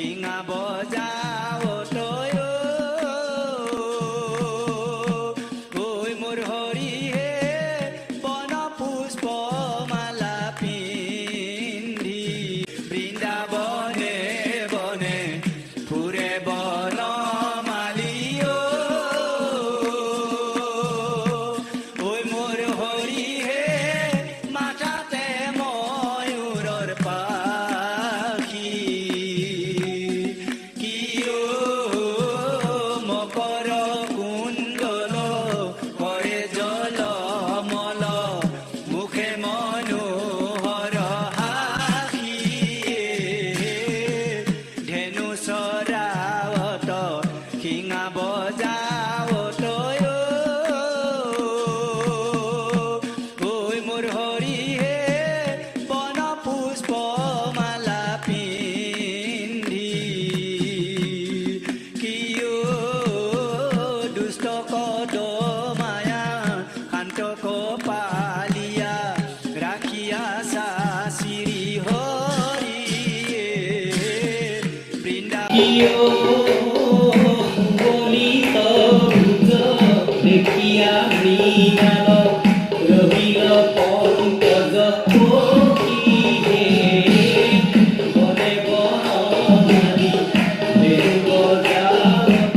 শিঙা বজাও তয় ওই মোর হরি হে বন পুষ্প মালা পিন্ধি বৃন্দাবনে বনে ফুরে বন মালিও ওই মোর হরি হে মাথাতে ময়ূরর পাখি কিও মকর কুণ্ডল করে জল মল মুখে মনোহর হাসি ধেনু চৰাৱত শিঙা বজাৱত ঐ মোৰ হৰি হে বন পুষ্প মালা পিন্ধি কিয় দুষ্ট কদ মায়া শান্ত কপালিয়া ৰাখিয়া চাচিৰি হৰি বৃন্দা বলিত দেখিয়া মৃণাল রহিল পঙ্কজ হে বনে বনানি বেণু বজাৱত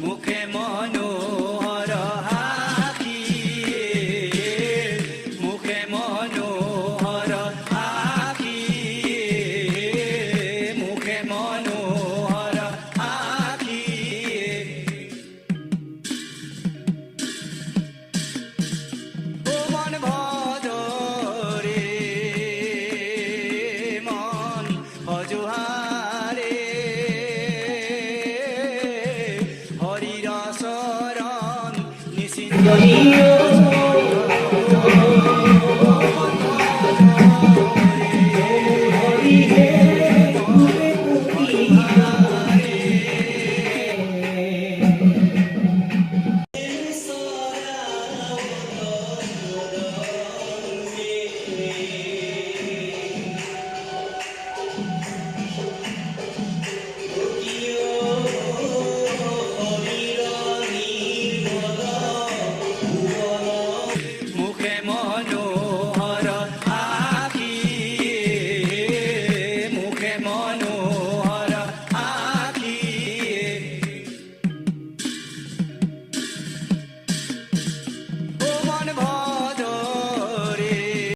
মুখে মনোহর হাসি মুখে মনোহর হাসি মুখে মনোহর হাসি ও মন ভজরে মন ভজহারে হরির শরণ নিশিত